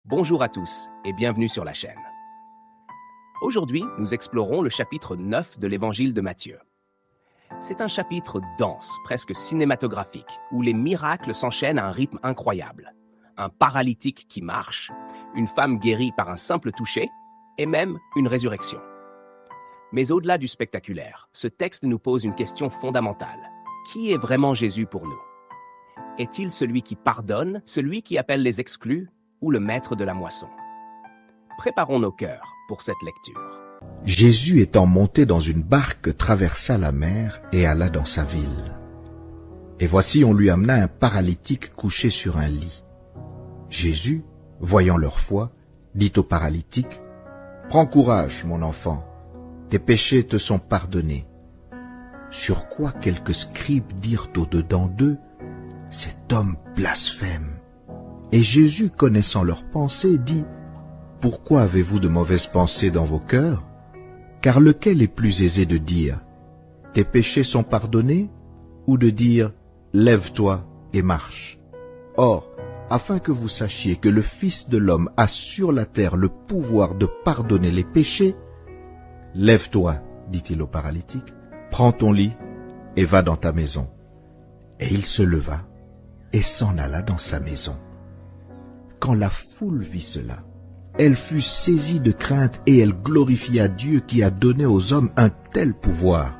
Bonjour à tous et bienvenue sur la chaîne. Aujourd'hui, nous explorons le chapitre 9 de l'évangile de Matthieu. C'est un chapitre dense, presque cinématographique, où les miracles s'enchaînent à un rythme incroyable. Un paralytique qui marche, une femme guérie par un simple toucher, et même une résurrection. Mais au-delà du spectaculaire, ce texte nous pose une question fondamentale. Qui est vraiment Jésus pour nous? Est-il celui qui pardonne, celui qui appelle les exclus, ou le maître de la moisson? Préparons nos cœurs pour cette lecture. Jésus étant monté dans une barque traversa la mer et alla dans sa ville. Et voici on lui amena un paralytique couché sur un lit. Jésus, voyant leur foi, dit au paralytique, « Prends courage, mon enfant, tes péchés te sont pardonnés. » Sur quoi quelques scribes dirent au-dedans d'eux, « Cet homme blasphème. » Et Jésus, connaissant leurs pensées, dit, « Pourquoi avez-vous de mauvaises pensées dans vos cœurs? Car lequel est plus aisé de dire, « Tes péchés sont pardonnés » ou de dire, « Lève-toi et marche » Or, afin que vous sachiez que le Fils de l'homme a sur la terre le pouvoir de pardonner les péchés, « Lève-toi, dit-il au paralytique, prends ton lit et va dans ta maison. » Et il se leva et s'en alla dans sa maison. Quand la foule vit cela, elle fut saisie de crainte et elle glorifia Dieu qui a donné aux hommes un tel pouvoir.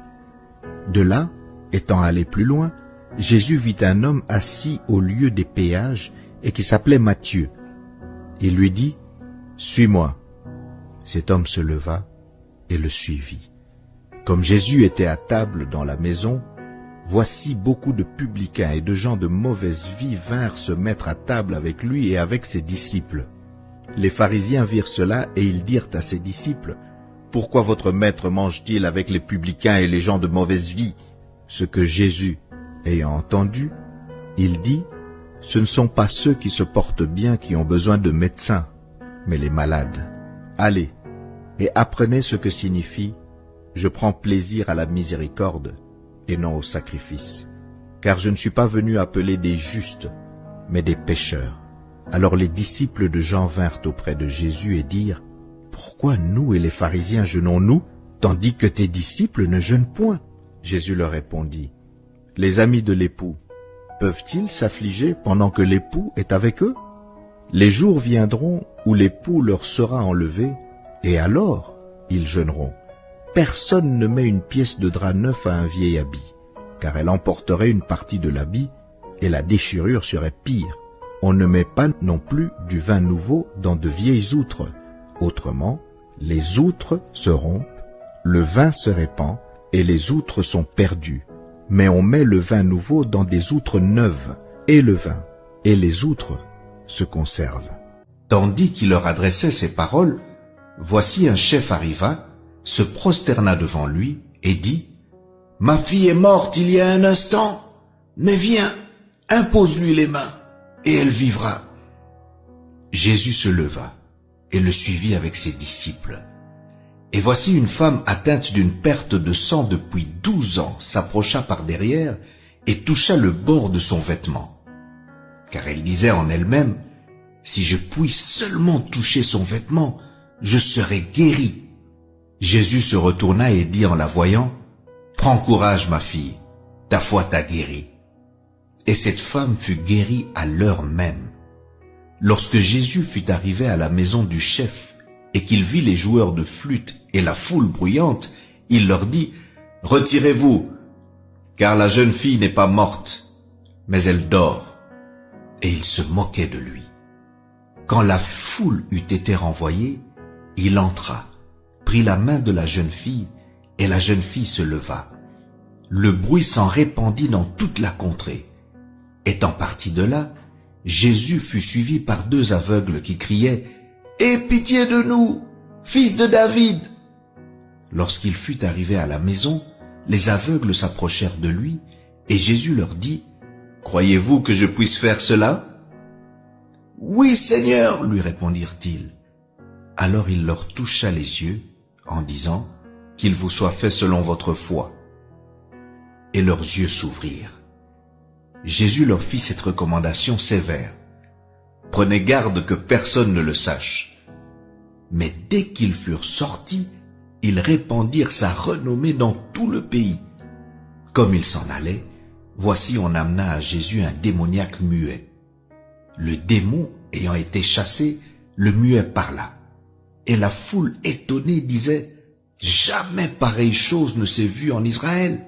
De là, étant allé plus loin, Jésus vit un homme assis au lieu des péages et qui s'appelait Matthieu. Il lui dit, « Suis-moi. » Cet homme se leva et le suivit. Comme Jésus était à table dans la maison, voici beaucoup de publicains et de gens de mauvaise vie vinrent se mettre à table avec lui et avec ses disciples. Les pharisiens virent cela et ils dirent à ses disciples, « Pourquoi votre maître mange-t-il avec les publicains et les gens de mauvaise vie ?» Ce que Jésus, ayant entendu, il dit, « Ce ne sont pas ceux qui se portent bien qui ont besoin de médecins, mais les malades. Allez, et apprenez ce que signifie « Je prends plaisir à la miséricorde » et non au sacrifice. Car je ne suis pas venu appeler des justes, mais des pécheurs. » Alors les disciples de Jean vinrent auprès de Jésus et dirent, « Pourquoi nous et les pharisiens jeûnons-nous, tandis que tes disciples ne jeûnent point ?» Jésus leur répondit, « Les amis de l'époux peuvent-ils s'affliger pendant que l'époux est avec eux? Les jours viendront où l'époux leur sera enlevé, et alors ils jeûneront. Personne ne met une pièce de drap neuf à un vieil habit, car elle emporterait une partie de l'habit, et la déchirure serait pire. On ne met pas non plus du vin nouveau dans de vieilles outres. Autrement, les outres se rompent, le vin se répand, et les outres sont perdues. Mais on met le vin nouveau dans des outres neuves, et le vin, et les outres se conservent. » Tandis qu'il leur adressait ces paroles, voici un chef arriva, se prosterna devant lui et dit, « Ma fille est morte il y a un instant, mais viens, impose-lui les mains, et elle vivra. » Jésus se leva et le suivit avec ses disciples. Et voici une femme atteinte d'une perte de sang depuis 12 ans s'approcha par derrière et toucha le bord de son vêtement. Car elle disait en elle-même, « Si je puis seulement toucher son vêtement, je serai guérie. » Jésus se retourna et dit en la voyant, « Prends courage, ma fille, ta foi t'a guérie. » Et cette femme fut guérie à l'heure même. Lorsque Jésus fut arrivé à la maison du chef et qu'il vit les joueurs de flûte et la foule bruyante, il leur dit, « Retirez-vous, car la jeune fille n'est pas morte, mais elle dort. » Et il se moquait de lui. Quand la foule eut été renvoyée, il entra, prit la main de la jeune fille, et la jeune fille se leva. Le bruit s'en répandit dans toute la contrée. Étant parti de là, Jésus fut suivi par 2 aveugles qui criaient, « Aie pitié de nous, fils de David !» Lorsqu'il fut arrivé à la maison, les aveugles s'approchèrent de lui, et Jésus leur dit, « Croyez-vous que je puisse faire cela ?» « Oui, Seigneur, lui répondirent-ils. Alors il leur toucha les yeux, en disant, « Qu'il vous soit fait selon votre foi. » Et leurs yeux s'ouvrirent. Jésus leur fit cette recommandation sévère. « Prenez garde que personne ne le sache. » Mais dès qu'ils furent sortis, ils répandirent sa renommée dans tout le pays. Comme ils s'en allaient, voici on amena à Jésus un démoniaque muet. Le démon ayant été chassé, le muet parla. Et la foule étonnée disait, « Jamais pareille chose ne s'est vue en Israël. »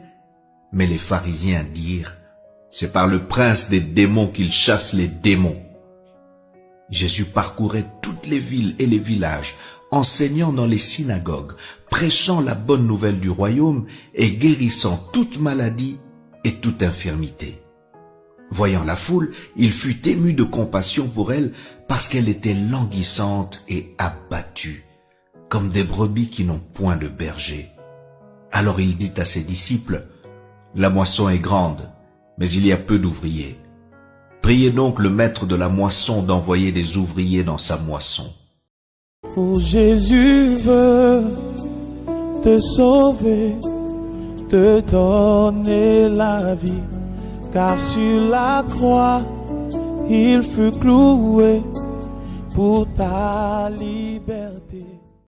Mais les pharisiens dirent, « C'est par le prince des démons qu'il chasse les démons. » Jésus parcourait toutes les villes et les villages, enseignant dans les synagogues, prêchant la bonne nouvelle du royaume et guérissant toute maladie et toute infirmité. Voyant la foule, il fut ému de compassion pour elle parce qu'elle était languissante et abattue, comme des brebis qui n'ont point de berger. Alors il dit à ses disciples, « La moisson est grande, mais il y a peu d'ouvriers. Priez donc le maître de la moisson d'envoyer des ouvriers dans sa moisson. » Oh, Jésus veut te sauver, te donner la vie, car sur la croix, il fut cloué pour ta liberté.